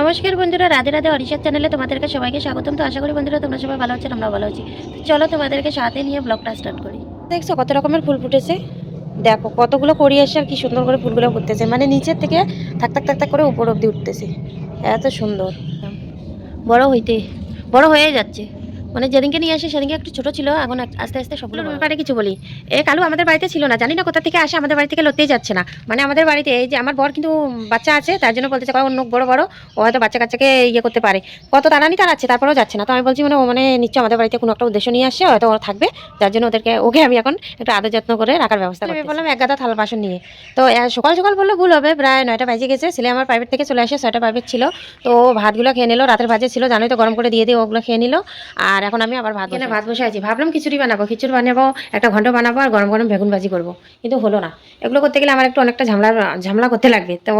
নমস্কার বন্ধুরা, রাধে রাধে অরিশার চ্যানেলে তোমাদেরকে সবাইকে স্বাগতম। তো আশা করি বন্ধুরা তোমরা সবাই ভালো আছেন, আমরা ভালো আছি। চলো তোমাদেরকে সাথে নিয়ে ব্লগটা স্টার্ট করি। দেখছো কত রকমের ফুল ফুটেছে, দেখো কতগুলো করি আসছে আর কি সুন্দর করে ফুলগুলো ফুটতেছে, মানে নিচের থেকে থাক থাক থাক থাক করে উপর অব্দি উঠতেছে, এত সুন্দর। বড় হইতে বড় হয়ে যাচ্ছে, মানে যেদিনকে নিয়ে আসে সেদিনকে একটু ছোট ছিল, এখন আস্তে আস্তে সবগুলো ব্যাপারে কিছু বলি। কালু আমাদের বাড়িতে ছিল না, জানি না কোথা থেকে আসে, আমাদের বাড়ি থেকে লতেই যাচ্ছে না। মানে আমাদের বাড়িতে এই যে আমার বর কিন্তু বাচ্চা আছে, তার জন্য বলতেছে অন্য বড় বড় ও হয়তো বাচ্চা কাচ্চাকে ইয়ে করতে পারে, কত তাড়ানি তাড়াচ্ছে তারপরেও যাচ্ছে না। তো আমি বলছি মানে ও মানে নিশ্চয় আমাদের বাড়িতে কোনো একটা উদ্দেশ্য নিয়ে আসছে, হয়তো ওরা থাকবে, যার জন্য ওকে আমি এখন একটু আদর যত্ন করে রাখার ব্যবস্থা করছি। বললাম এক গাদা থালা বাসন নিয়ে। তো সকাল সকাল বললে ভুল হবে, প্রায় 9টা বাজে গেছে। ছেলে আমার প্রাইভেট থেকে চলে আসে, 6টা প্রাইভেট ছিল। তো ভাতগুলো খেয়ে নিল, রাতের ভাজে ছিল জানোই তো, গরম করে দিয়ে ওগুলো খেয়ে নিল। আর এখন আমি আবার ভাত বসে আছি, ভাবলাম খিচুড়ি বানাবো, খিচুড়ি বানাবো, একটা ঘন্ট বানাবো আর গরম গরম বেগুন ভাজি করবো, কিন্তু হলো না। এগুলো করতে গেলে আমার একটু অনেকটা ঝামেলা করতে লাগবে। তো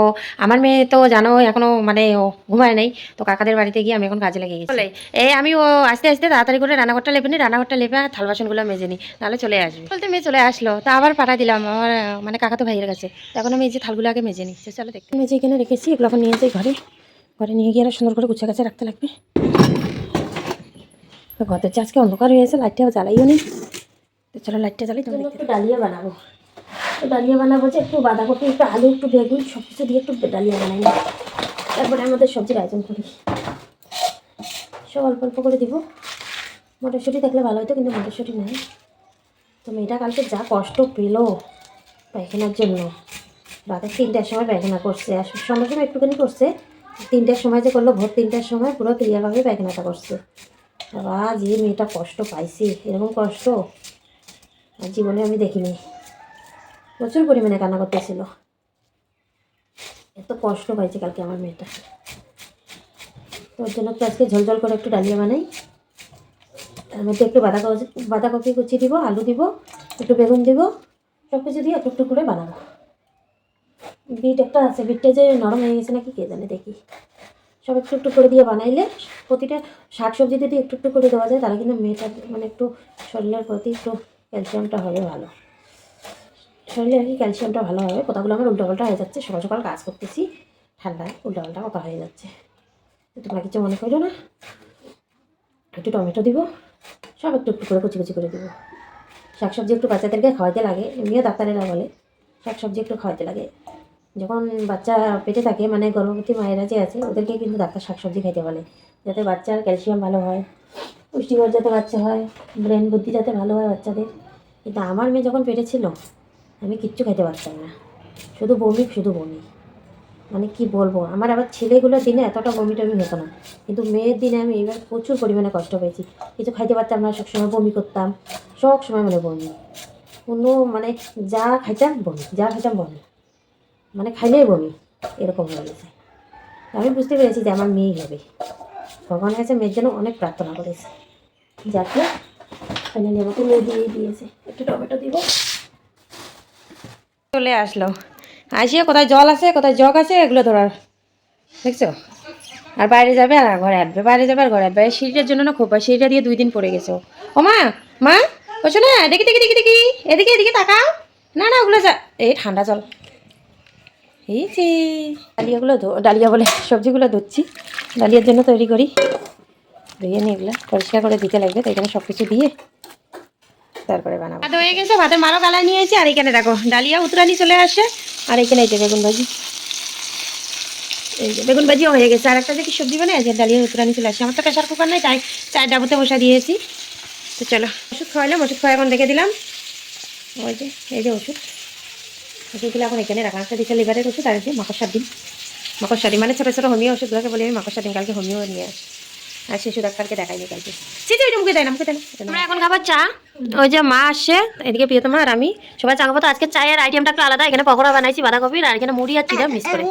আমার মেয়ে তো জানো এখনো মানে ঘুমায় নেই, তো কাকাদের বাড়িতে গিয়ে আমি এখন কাজে লেগে গেছি। এই আমি ও আস্তে আস্তে তাড়াতাড়ি করে রান্নাঘরটা লেপে নিই, রান্নাঘরটা লেপে আর থাল বাসনগুলো মেজে নিই, নাহলে চলে আসবে। বলতে মেয়ে চলে আসলো, তা আবার পাঠা দিলাম আমার মানে কাকাতো ভাইয়ের কাছে। তখন আমি এই যে থালগুলো আগে মেজে নিই, চলো দেখতে। মেজে এখানে রেখেছি, এগুলো এখন নিয়ে যাই ঘরে, ঘরে নিয়ে গিয়ে সুন্দর করে গুছা গাছে রাখতে লাগবে। ঘরের আজকে অন্ধকার হয়ে গেছে, লাইটটাও জ্বালাইও নি। তো চলো লাইটটা জ্বালাই, তুমি একটু ডালিয়া বানাবো। তো ডালিয়া বানাবো যে একটু বাঁধাকপি, একটু আলু, একটু বেগুন সব কিছু দিয়ে একটু ডালিয়া বানাই, তারপরে আমাদের সবজির আয়োজন করি। সব অল্প অল্প করে দিব। মটরশুঁটি থাকলে ভালো হতো, কিন্তু মটরশুঁটি নেই। তো মেয়েটা কালকে যা কষ্ট পেলো পায়খানার জন্য, রাতে 3টার সময় পায়খানা করছে, আর সন্ধ্যার সময় একটুখানি করছে, 3টার সময় যে করলো, ভোর 3টার সময় পুরো ক্লিয়ারভাবে পায়খানাটা করছে। আবার যে মেয়েটা কষ্ট পাইছে, এরকম কষ্ট আর জীবনে আমি দেখিনি। প্রচুর পরিমাণে কান্না করতেছিল, এত কষ্ট পাইছে কালকে আমার মেয়েটা। তো ওর জন্য তো আজকে ঝোল করে একটু ডালিয়া বানাই, তার মধ্যে একটু বাঁধাকপি কুচি দিব, আলু দিব, একটু বেগুন দিব, সব কিছু দিয়ে একটু একটু করে বানাবো। বিট একটা আছে, বিটটা যে নরম হয়ে গেছে নাকি কে জানে, দেখি। সব একটু একটু করে দিয়ে বানাইলে, প্রতিটা শাকসবজি যদি একটু একটু করে দেওয়া যায়, তাহলে কিন্তু মেয়েটা মানে একটু শরীরের প্রতি একটু ক্যালসিয়ামটা হবে ভালো, শরীরে আর কি ক্যালসিয়ামটা ভালো হবে। কথাগুলো আমার উল্টোপাল্টা হয়ে যাচ্ছে, সকাল সকাল কাজ করতেছি, ঠান্ডায় উল্টোপাল্টা কথা হয়ে যাচ্ছে, তোমরা কিছু মনে করো না। একটু টমেটো দিব, সব একটু একটু করে কুচি কুচি করে দেবো। শাকসবজি একটু বাচ্চাদেরকে খাওয়াতে লাগে, এমনিও ডাক্তারেরা বলে শাকসবজি একটু খাওয়াতে লাগে। যখন বাচ্চা পেটে থাকে, মানে গর্ভবতী মায়েরা যে আছে, ওদেরকে কিন্তু ডাক্তার শাকসবজি খাইতে বলে, যাতে বাচ্চার ক্যালসিয়াম ভালো হয়, পুষ্টিকর যাতে বাচ্চা হয়, ব্রেন বুদ্ধি যাতে ভালো হয় বাচ্চাদের। কিন্তু আমার মেয়ে যখন পেটে ছিল, আমি কিচ্ছু খাইতে পারতাম না, শুধু বমি শুধু বমি, মানে কি বলবো। আমার আবার ছেলেগুলোর দিনে এতটা বমি টমি হতো না, কিন্তু মেয়ের দিনে আমি এবার প্রচুর পরিমাণে কষ্ট পেয়েছি। কিছু খাইতে পারতাম না, সবসময় বমি করতাম, সব সময় মানে বমি, কোনো মানে যা খাইতাম বমি, যা খাইতাম বমি, মানে খাইলেই বমি, এরকম হয়ে গেছে। আমি বুঝতে পেরেছি যে আমার মেয়েই হবে। ভগবানের কাছে মেয়ের জন্য অনেক প্রার্থনা করেছি, যাকে ফাইনালি আমাকে মেয়ে দিয়ে দিয়েছে। একটু টমেটো দিব। চলে আসলো, আসিয়া কোথায় জল আছে কোথায় জগ আছে এগুলো ধরার, দেখছো। আর বাইরে যাবে আর ঘরে আসবে, বাইরে যাবে আর ঘরে আসবে। সিঁড়িটার জন্য না খুব, সিঁড়িটা দিয়ে 2 দিন পড়ে গেছে ও। মা মা বলছো না, দেখি দেখি দেখি দেখি, এদিকে এদিকে তাকাও। না না ওগুলো যা, এই ঠান্ডা জল। এই যে ডালিয়া বলে সবজিগুলো ধুচ্ছি, ডালিয়ার জন্য তৈরি করি। ধুয়ে নিয়ে এগুলো পরিষ্কার করে দিতে লাগবে, তো এখানে সব কিছু দিয়ে তারপরে বানাবো। ভাত হয়ে গেছে, ভাতের মারও গালায় নিয়ে এসেছি, আর এখানে দেখো ডালিয়া উতরানি চলে আসে, আর এখানে এই যে বেগুন ভাজি, এই যে বেগুন ভাজিও হয়ে গেছে। আর একটা যে কি সবজি বানায়, যে ডালিয়া উতরানি চলে আসে। আমার তো প্রেশার কুকার নেই, তাই চায়ের ডাবুতে বসা দিয়েছি। তো চলো ওষুধ খাওয়াইলাম, ওষুধ খাওয়া এখন রেখে দিলাম। ওই যে এই যে ওষুধগুলো এখন এখানে রাখা, একটা দিচ্ছে লিভারের ওষুধ, আর যে মাকড়সার ডিম, মাকড়সার ডিম মানে ছোটো ছোটো হোমিও ওষুধগুলোকে বলি আমি মাকড়সার ডিম। কালকে হোমিও নিয়ে আসি, আর শিশু ডাক্তারকে দেখাইনি কালকে। চিঠি ওইটা মুখে দেয় না, মুখে দেয় না। আমরা এখন খাবার চা, ওই যে মা আসছে এদিকে, প্রিয়তমা আর আমি সবাই চা খাবো। তো আজকে চায়ের আইটেমটা একটু আলাদা, এখানে পকোড়া বানাইছি বাঁধাকপির, আর এখানে মুড়ি আর চিড়া মিক্স করে।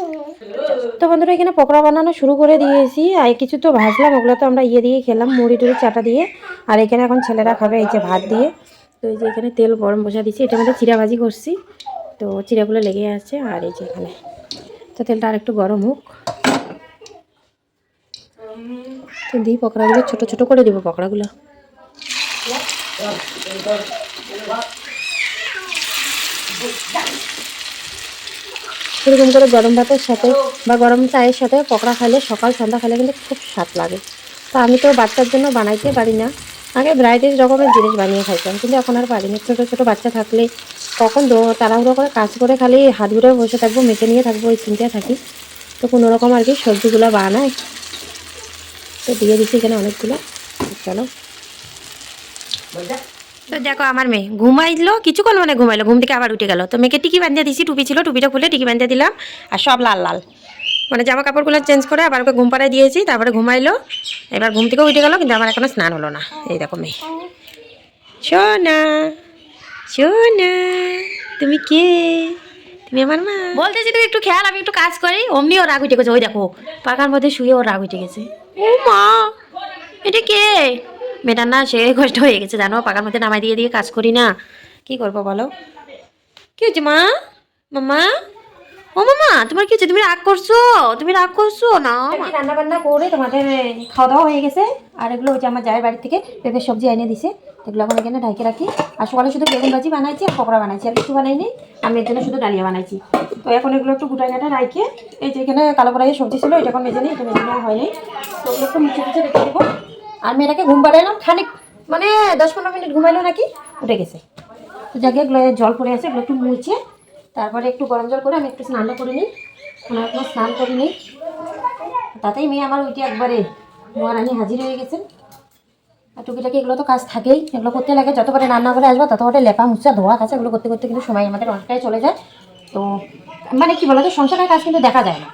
তো বন্ধুরা এখানে পকোড়া বানানো শুরু করে দিয়েছি, আর কিছু তো ভাজলাম, ওগুলো তো আমরা দিয়ে খেলাম মুড়ি টুড়ি চাটা দিয়ে। আর এখানে এখন ছেলেরা খাবে এই যে ভাত দিয়ে। তো এই যে এখানে তেল গরম বসা দিচ্ছি, এটার মধ্যে চিড়া ভাজি করছি, তো চিড়াগুলো লেগে আছে। আর এই যে এখানে তো তেলটা আর একটু গরম হোক, তো দিই পকোড়াগুলো ছোটো ছোটো করে দিব পকোড়াগুলো। এরকম করে গরম ভাতের সাথে বা গরম চায়ের সাথে পকোড়া খাইলে সকাল সন্ধ্যা খাইলে কিন্তু খুব স্বাদ লাগে। তো আমি তো বাচ্চার জন্য বানাইতে পারি না, আগে ভ্যারাইটিস রকমের জিনিস বানিয়ে খাইতাম, কিন্তু এখন আর পারি না। ছোটো ছোটো বাচ্চা থাকলে কখন তাড়াহুড়ো করে কাজ করে খালি হাত ধরে বসে থাকবো, মেখে নিয়ে থাকবো, ওই চিন্তায় থাকি। তো কোনো রকম আর কি সবজিগুলো বানায়, তো দিয়ে দিচ্ছি এখানে অনেকগুলো। চলো, তো দেখো আমার মেয়ে ঘুমাইলো, কিছু করলো মানে ঘুমাইলো, ঘুম থেকে আবার উঠে গেল। তো মেয়েকে টিকি বাঁধিয়ে দিয়েছি, টুপি ছিল, টুপিটা খুলে টিকি বাঁধিয়ে দিলাম, আর সব লাল লাল মানে জামা কাপড়গুলো চেঞ্জ করে আবার ওকে ঘুম পাড়ায় দিয়েছি, তারপরে ঘুমাইলো। এবার ঘুম থেকে উঠে গেল, কিন্তু আমার এখনো স্নান হলো না। এই দেখো মেয়ে, সোনা সোনা, তুমি কে? তুমি আমার মা। বলতেছি তুমি একটু খেয়াল, আমি একটু কাজ করি, অমনি ও রাগ উঠে গেছে। ওই দেখো পাখার মধ্যে শুয়ে ও রাগ উঠে গেছে। ও মা, এটা কে? মেয়েটার না সে কষ্ট হয়ে গেছে জানো, পাখার মধ্যে নামাই দিয়ে দিয়ে কাজ করি না, কি করবো বলো। কি হচ্ছে মা? মামা, ও মামা তোমার কি হচ্ছে? তুমি রাগ করছো? তুমি রাগ করছো না? রান্না বান্না করে তোমাদের খাওয়া দাওয়া হয়ে গেছে। আর এগুলো হচ্ছে আমার জায়ের বাড়ি থেকে পেঁপের সবজি এনে দিছে, এগুলো এখন এখানে ঢাকে রাখি। আর সকালে শুধু বেগুন ভাজি বানাইছি আর পকোড়া বানাইছি, আর কিছু বানাইনি। আমি এর জন্য শুধু ডালিয়া বানাইছি। তো এখন এগুলো একটু গোটা গাটা রাখে, এই যে এখানে কালো কড়াইয়ের সবজি ছিল, এটা এখন মেজে নিই, এটা মেজে নেওয়া হয়নি। তো ওগুলো একটু মুছে মুছে রেখে দেবো। আর মেয়েটাকে ঘুম পাড়াইলাম খানিক, মানে 10-15 মিনিট ঘুমাইলো নাকি, উঠে গেছে। তো যাকে এগুলো জল পড়ে আছে, এগুলো একটু মুছে তারপরে একটু গরম জল করে আমি একটু স্নানটা করে নিই। ওনার কোনো স্নান করে নিই, তাতেই মেয়ে আমার ওইটি একবারে মহারানী হাজির হয়ে গেছেন। আর টুকিটাকি এগুলো তো কাজ থাকেই, এগুলো করতে লাগে। যতবারে রান্না করে আসবো ততবারে লেপা মুছা ধোয়া কাছে এগুলো করতে করতে কিন্তু সময় আমাদের অনেকটাই চলে যায়। তো মানে কি বলতো, সংসারের কাজ কিন্তু দেখা যায় না,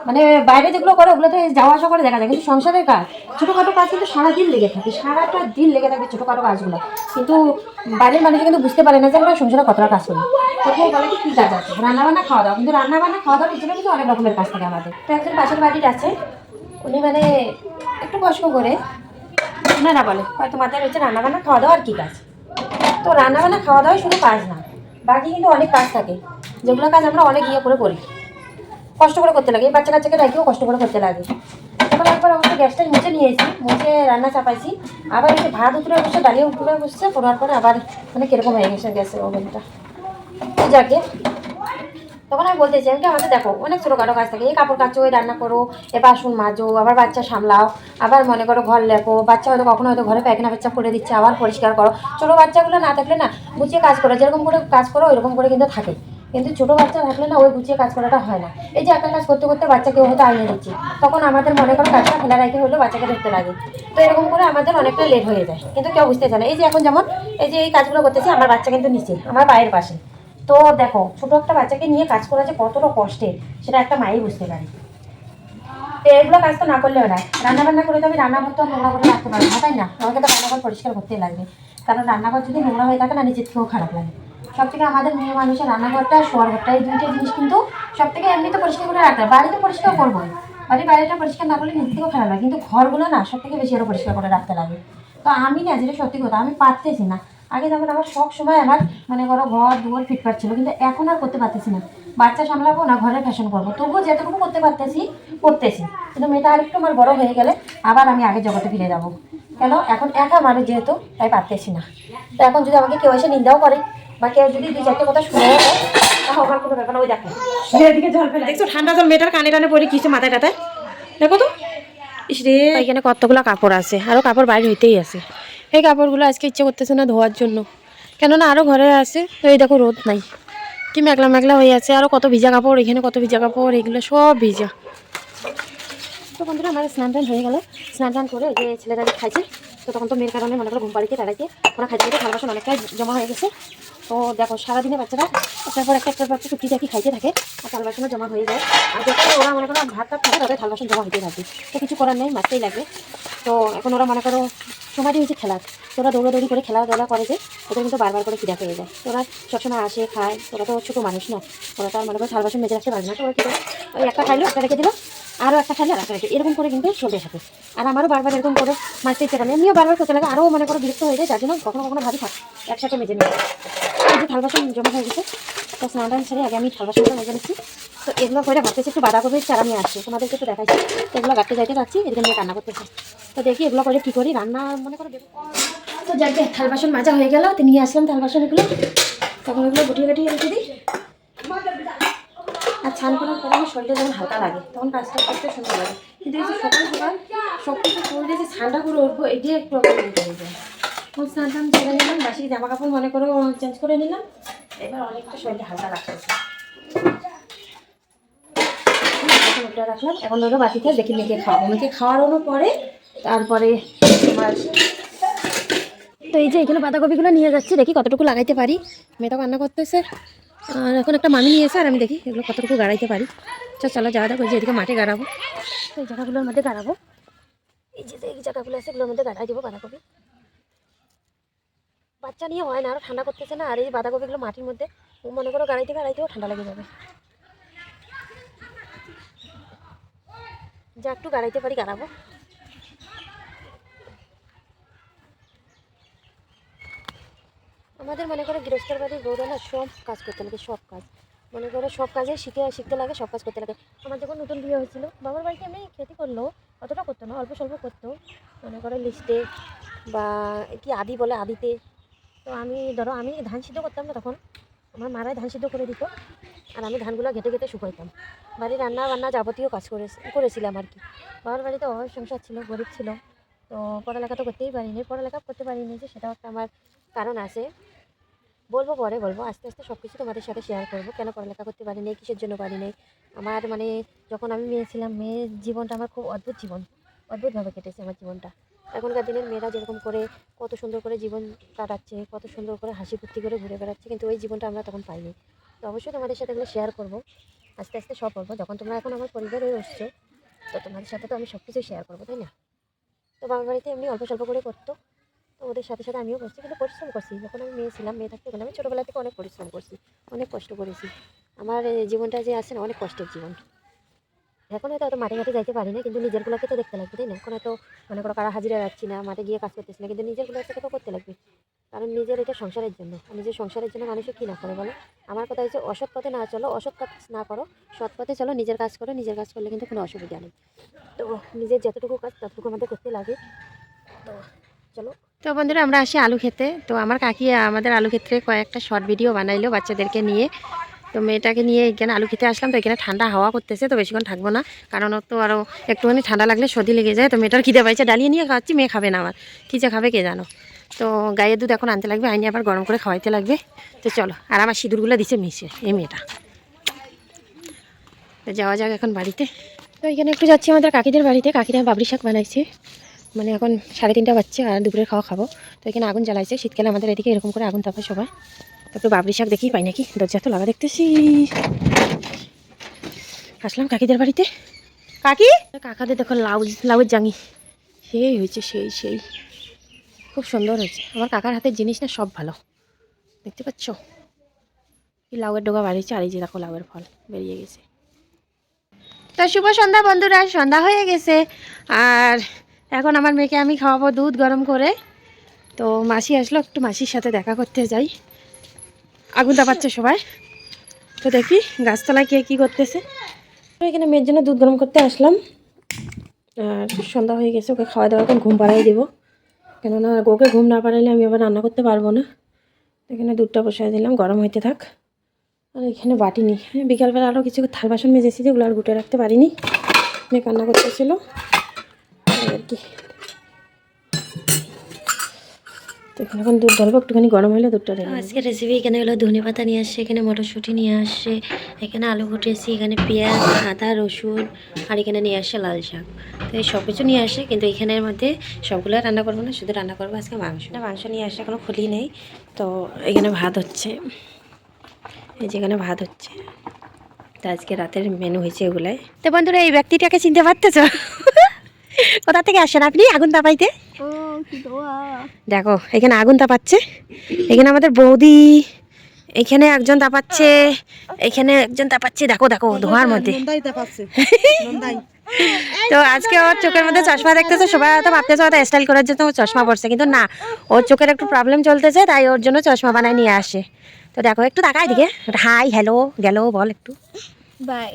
মানে বাইরে যেগুলো করে ওগুলোতে যাওয়া আসা করে দেখা যায়, কিন্তু সংসারের কাজ ছোটোখাটো কাজ কিন্তু সারাদিন লেগে থাকে, সারাটা দিন লেগে থাকে ছোটোখাটো কাজগুলো। কিন্তু বাইরের মানুষ কিন্তু বুঝতে পারে না যে আমরা সংসারে কতটা কাজ করি। তখন বলে কি কাজ আছে, রান্নাবান্না খাওয়া দাওয়া, কিন্তু রান্নাবান্না খাওয়া দাওয়ার পিছনে কিন্তু অনেক রকমের কাজ থাকে আমাদের। তো একজন পাশের বাড়ির আছে, উনি মানে একটু কষ্ট করে ওনারা বলে তোমাদের হচ্ছে রান্নাবান্না খাওয়া দাওয়া আর কী কাজ। তো রান্নাবান্না খাওয়া দাওয়াই শুধু কাজ না, বাকি কিন্তু অনেক কাজ থাকে, যেগুলো কাজ আমরা অনেক ইয়ে করে করি, কষ্ট করে করতে লাগে। এই বাচ্চা কাচ্চাকে রেখেও কষ্ট করে করতে লাগে। তখন একবার অবশ্য গ্যাসটা মুছে নিয়েছি, মুছে রান্না চাপাইছি, আবার এসে ভাত উপরে বসে ডালিয়ে উপরে বসছে, পড়ার পরে আবার মানে কীরকম হয়ে গেছে গ্যাসের ওভেনটা। যাকে তখন আমি বলতে চাই কি, আমাদের দেখো অনেক ছোটোখাটো কাজ থাকে, এই কাপড় কাচো, ওই রান্না করো, এ বাসন মাজো, আবার বাচ্চা সামলাও, আবার মনে করো ঘর লেপো, বাচ্চা হয়তো কখনো হয়তো ঘরে পায়খানা পেচ্ছাপ করে দিচ্ছে, আবার পরিষ্কার করো। ছোটো বাচ্চাগুলো না থাকলে না গুছিয়ে কাজ করো, যেরকম করে কাজ করো ওইরকম করে কিন্তু থাকে, কিন্তু ছোটো বাচ্চা থাকলে না ওই গুছিয়ে কাজ করাটা হয় না। এই যে একটা কাজ করতে করতে বাচ্চাকে হয়তো আইনে দিচ্ছি, তখন আমাদের মনে করো কাজটা ফেলা রাখতে হলেও বাচ্চাকে ধরতে লাগে, তো এরকম করে আমাদের অনেকটা লেট হয়ে যায়, কিন্তু কেউ বুঝতে চায় না। এই যে এখন যেমন এই যে এই কাজগুলো করতেছি, আমার বাচ্চা কিন্তু নিচে আমার পায়ের পাশে। তো দেখো ছোটো একটা বাচ্চাকে নিয়ে কাজ করা যে কতটা কষ্টের, সেটা একটা মাই বুঝতে পারে। তো এগুলো কাজ তো না করলে হয় না। রান্নাবান্না করে তো আমি রান্নাঘর তো নোংরা করে রাখতে পারবো না, তাই না? আমাকে তো রান্নাঘর পরিষ্কার করতেই লাগবে, কারণ রান্নাঘর যদি নোংরা হয়ে থাকে না, নিজের থেকেও খারাপ লাগে। সব থেকে আমাদের মেয়ে মানুষের রান্নাঘরটা শোয়ার ঘরটা, এই দুইটা জিনিস কিন্তু সব থেকে এমনিতে পরিষ্কার করে রাখতে হবে। বাড়িতে পরিষ্কার করবোই, বাড়ির বাইরেটা পরিষ্কার না করলে নিজের থেকেও খারাপ লাগে, কিন্তু ঘরগুলো না সব থেকে বেশি আরও পরিষ্কার করে রাখতে লাগে। তো আমি না, যেটা সত্যি কথা, আমি পারতেছি না। আগে যেমন আমার সব সময় আমার মনে করো ঘর দুয়ার ফিটফাট ছিল, কিন্তু এখন আর করতে পারতেছি না। বাচ্চা সামলাবো না ঘরের ফ্যাশন করবো, তবুও যেটুকু করতে পারতেছি করতেছি, কিন্তু মেয়েটা আরেকটু আমার বড় হয়ে গেলে আবার আমি আগের জগতে ফিরে যাবো। কেন, এখন একা মানুষ যেহেতু, তাই পারতেছি না। তো এখন যদি আমাকে কেউ এসে নিন্দাও করে বা কেউ যদি 2-4টে কথা শুনে দেয়, তাহলে আমার কোনো ব্যাপার না। ওই দেখো এদিকে জল ফেলে দেখছো, ঠান্ডা জল মেয়েটার কানে টানে পড়ে কিছু মাথায় টাথায়, দেখো তো। ইস রে, এখানে কতগুলো কাপড় আছে, আরও কাপড় বাইরে হইতেই আছে। এই কাপড়গুলো আজকে ইচ্ছে করতেছে না ধোয়ার জন্য, কেননা আরও ঘরে আছে। তো এই দেখো রোদ নাই, কি মেঘলা মেঘলা হয়ে আছে, আরও কত ভিজা কাপড়, এখানে কত ভিজা কাপড়, এগুলো সব ভিজা। তো বন্ধুরা আমার স্নান টান হয়ে গেল, স্নান টান করে যে ছেলেরা খাইছে, তো তখন তো মেয়ের কারণে মনে করো ঘুম পাড়িতে তাড়াইতে ওরা খাইতে খাইতে থালা বাসন অনেকটাই জমা হয়ে গেছে। তো দেখো সারাদিনে বাচ্চারা একটার পর একটা বাচ্চা টুকি টাকি খাইতে থাকে, আর থাল বাসনও জমা হয়ে যায়। আর যখন ওরা মনে করো ভাত টাত খাবে, তাদের থাল বাসন জমা হতে থাকে, তো কিছু করার নেই, মারতেই লাগবে। তো এখন ওরা মনে করো সময়টি হয়েছে খেলার, তো ওরা দৌড়াদৌড়ি করে খেলাধুলা করে, যে ওদের কিন্তু বারবার করে খিদা পেয়ে যায়। তো ওরা সবসময় আসে খায়, ওরা তো ছোটো মানুষ না, ওরা তো আর মনে করো থাল বাসন মেজে রাখতে পারবে না। তো ওরা কি করে, ওই একটা খাইলো একটা রেখে দিল, আরও একটা খাইলে আর একটা রেখে, এরকম করে কিন্তু চলতে থাকে। আর আমারও বারবার এরকম করে মাছতে ইচ্ছে করে, আমিও বারবার করতে লাগে, আরও মনে করো বিরক্ত হয়ে যায়, যার জন্য কখনো কখনো ভাবি থাক একসাথে মেজে নিই। এই যে থাল বাসন জমা হয়ে গেছে, তো স্নান টান ছেড়ে আগে আমি থাল বাসনটা মেজে নিচ্ছি। তো এগুলো করে ভাবতেছি একটু বাঁধাকপির চারা নিয়ে আসছি, তোমাদেরকে একটু দেখাচ্ছি। তো এগুলো গাঁটতে যাইতে যাচ্ছি, এদিকে নিয়ে রান্না করতেছি। তো দেখি এগুলো করে কী করি রান্না মনে করে দেবো। তো যাকে থাল বাসন মাজা হয়ে গেল, তো নিয়ে আসলাম থাল বাসন এগুলো, তখন এগুলো গুটিয়ে গাটিয়ে রেখে দিই। আর স্নান করার পরে আমার শরীরটা যখন হালকা লাগে তখন কাজটা করতে সুন্দর লাগে, কিন্তু এই যে সকাল সকাল সব কিছু শরীরে যে ঠান্ডা করে উঠবো এটাই একটু আমার লেট হয়ে যায়। স্নান টান করে নিলাম, বাসি জামা কাপড় মনে করে চেঞ্জ করে নিলাম, এবার অনেকটা শরীরটা হালকা লাগতেছে। ওটা রাখলাম, এখন ধরো বাটিতে দেখি মেয়েকে খাওয়াবো, মেয়েকে খাওয়ানোর পরে তারপরে তোমার তো এই যে এখানে বাঁধাকপিগুলো নিয়ে যাচ্ছি, দেখি কতটুকু লাগাইতে পারি। মেয়ে তো রান্না করতেছে, আর এখন একটা মামি নিয়েছে, আর আমি দেখি এগুলো কতটুকু গাড়াইতে পারি। চলো যাওয়া যাক, ওই যে এদিকে মাঠে গাড়াবো, তো এই জায়গাগুলোর মধ্যে গাড়াবো, এই যে এই জায়গাগুলো আছে এগুলোর মধ্যে গাড়াই দেবো বাঁধাকপি। বাচ্চা নিয়ে হয় না, আরও ঠান্ডা করতেছে না, আর এই বাঁধাকপিগুলো মাটির মধ্যে মনে করো গাড়াইতেও ঠান্ডা লেগে যাবে। যা একটু গাড়াইতে পারি গাড়াবো। আমাদের মনে করো গৃহস্থের বাড়ির বউরা না সব কাজ করতে লাগে, সব কাজ মনে করো সব কাজে শিখতে লাগে, সব কাজ করতে লাগে। আমার যখন নতুন বিয়ে হয়েছিল বাবার বাড়িতে আমি খেতে করলেও অতটা করতো না, অল্প স্বল্প করতো, মনে করো লিস্টে বা কি আদি বলে আদিতে। তো আমি ধরো আমি ধান সিদ্ধ করতাম না, তখন আমার মারাই ধান সিদ্ধ করে দিত, আর আমি ধানগুলো ঘেটে ঘেটে শুকাইতাম। বাড়ির রান্না বান্না যাবতীয় কাজ করেছিলাম আর কি। বাবার বাড়িতে অভাব সংসার ছিল, গরিব ছিল, তো পড়ালেখা তো করতেই পারিনি, পড়ালেখা করতে পারিনি যে সেটাও একটা আমার কারণ আছে, বলবো পরে বলবো, আস্তে আস্তে সব কিছু তোমাদের সাথে শেয়ার করবো, কেন পড়ালেখা করতে পারি নাই, কিসের জন্য পারি নাই। আমার মানে যখন আমি মেয়ে ছিলাম, মেয়ের জীবনটা আমার খুব অদ্ভুত জীবন, অদ্ভুতভাবে কেটেছে আমার জীবনটা। এখনকার দিনের মেয়েরা যেরকম করে কত সুন্দর করে জীবন কাটাচ্ছে, কত সুন্দর করে হাসি ফুর্তি করে ঘুরে বেড়াচ্ছে, কিন্তু ওই জীবনটা আমরা তখন পাইনি। তো অবশ্যই তোমাদের সাথে এগুলো শেয়ার করবো, আস্তে আস্তে সব করবো। যখন তোমরা এখন আমার পরিবার হয়ে এসছো, তো তোমাদের সাথে তো আমি সব কিছুই শেয়ার করবো, তাই না? তো বাবার বাড়িতে এমনি অল্প স্বল্প করে করতো, তো ওদের সাথে সাথে আমিও করছি, কিন্তু পরিশ্রম করছি। যখন আমি মেয়ে ছিলাম, মেয়ে থাকতে ওখানে আমি ছোটোবেলা থেকে অনেক পরিশ্রম করছি, অনেক কষ্ট করেছি। আমার জীবনটা যে আছে না, অনেক কষ্টের জীবন। এখন হয়তো অত মাঠে ঘাটে যাইতে পারি না, কিন্তু নিজেরগুলোকে তো দেখতে লাগবে, তাই না? এখন হয়তো মনে করো কারা হাজিরা যাচ্ছি না, মাঠে গিয়ে কাজ করতেছি না, কিন্তু নিজেরগুলোকে তো করতে লাগবে, কারণ নিজের এটা সংসারের জন্য। আর নিজের সংসারের জন্য মানুষের কী না করে বলো? আমার কথা হচ্ছে অসৎ পথে না চলো, অসৎ কাজ না করো, সৎ পথে চলো, নিজের কাজ করো, নিজের কাজ করলে কিন্তু কোনো অসুবিধা নেই। তো নিজের যতটুকু কাজ ততটুকু আমাদের করতে লাগে। তো চলো, তো বন্ধুরা আমরা আসি আলু খেতে। তো আমার কাকি আমাদের আলু ক্ষেত্রে কয়েকটা শর্ট ভিডিও বানাইলো বাচ্চাদেরকে নিয়ে। তো মেয়েটাকে নিয়ে এখানে আলু খেতে আসলাম। তো এখানে ঠান্ডা হাওয়া করতেছে, তো বেশিক্ষণ থাকবো না, কারণ তো আরও একটুখানি ঠান্ডা লাগলে সর্দি লেগে যায়। তো মেয়েটার খিদে পাইছে, ডালিয়ে নিয়ে খাওয়াচ্ছি, মেয়ে খাবে না, আমার কী যে খাবে কে জানো। তো গায়ের দুধ এখন আনতে লাগবে, আইনি আবার গরম করে খাওয়াইতে লাগবে। তো চলো, আর আমার সিঁদুরগুলো দিছে মিশে এই মেয়েটা। তো যাওয়া যাক এখন বাড়িতে। তো এখানে একটু যাচ্ছি আমাদের কাকিদের বাড়িতে, কাকিরা বাবরি শাক বানাইছে, মানে এখন 3:30 বাজছে, আর দুপুরের খাওয়া খাবো। তো এখানে আগুন জ্বালাইছে, শীতকালে আমাদের এদিকে এরকম করে আগুন তাপায় সবাই। তো একটু বাবরি শাক দেখি পাই নাকি, দরজা তো লাগা দেখতেছি। আসলাম কাকিদের বাড়িতে। কাকি কাকাদের দেখো লাউয়ের জাঙি সেই হয়েছে, সেই খুব সুন্দর হয়েছে। আমার কাকার হাতের জিনিস না সব ভালো, দেখতে পাচ্ছ কি লাউয়ের ডোগা বাড়িয়েছে, আর এই যে দেখো লাউয়ের ফল বেরিয়ে গেছে। তো শুভ সন্ধ্যা বন্ধুরা, সন্ধ্যা হয়ে গেছে, আর এখন আমার মেয়েকে আমি খাওয়াবো দুধ গরম করে। তো মাসি আসলো, একটু মাসির সাথে দেখা করতে যাই। আগুন তাপাচ্ছে সবাই, তো দেখি গাছতলায় কে কী করতেছে। এখানে মেয়ের জন্য দুধ গরম করতে আসলাম, আর সন্ধ্যা হয়ে গেছে, ওকে খাওয়া দাওয়া এখন ঘুম পাড়াই দেবো, কেননা ওকে ঘুম না পাড়াইলে আমি আবার রান্না করতে পারবো না। এখানে দুধটা বসাই দিলাম, গরম হইতে থাক। আর এখানে বাটি নি, বিকালবেলা আরও কিছু থাল বাসন মেজেছি, যেগুলো আর গুটে রাখতে পারিনি, মেয়ে কান্না করতেছিল আর কি। তো এখানে এখন দুধ ঢালবো, একটুখানি গরম হলে দুধটা ঢেলে। আজকে রেসিপি এখানে হলো ধনে পাতা নিয়ে আসছে, এখানে মটরশুঁটি নিয়ে আসছে, এখানে আলু কুটেছি, এখানে পেঁয়াজ, আদা, রসুন, আর এখানে নিয়ে আসছে লাল শাক। তো এই সব কিছু নিয়ে আসে, কিন্তু এখানের মধ্যে সবগুলো রান্না করবো না, শুধু রান্না করবো আজকে মাংস নিয়ে আসে, এখনো খুলি নেই। তো এখানে ভাত হচ্ছে, এই যেখানে ভাত হচ্ছে, তো আজকে রাতের মেনু হয়েছে এগুলাই। তো বন্ধুরা এই ব্যক্তিটাকে চিনতে পারতেছ? কোথা থেকে আসেন আপনি আগুন তাপাইতে? দেখো এখানে আগুন তাপাচ্ছে, এখানে আমাদের বৌদি, এখানে একজন তাপাচ্ছে, এখানে একজন তাপাচ্ছে, দেখো দেখো ধোঁয়ার মধ্যে। তো আজকে ওর চোখের মধ্যে চশমা দেখতেছে, সবাই হয়তো ভাবতেছে হয়তো স্টাইল করার জন্য ও চশমা পড়ছে, কিন্তু না, ওর চোখের একটু প্রবলেম চলতেছে, তাই ওর জন্য চশমা বানায় নিয়ে আসে। তো দেখো একটু তাকাই দিকে, হাই হ্যালো গেলো বল একটু বাই,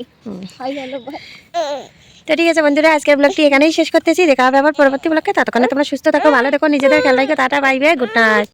হাই হ্যালো বাই। তো ঠিক আছে বন্ধুরা, আজকের ব্লগটি এখানেই শেষ করতেছি, দেখা হবে আবার পরবর্তী ব্লগে। ততক্ষণে তোমরা সুস্থ থাকো, ভালো দেখো, নিজেদের খেয়াল রাখো, tata bye bye, good night.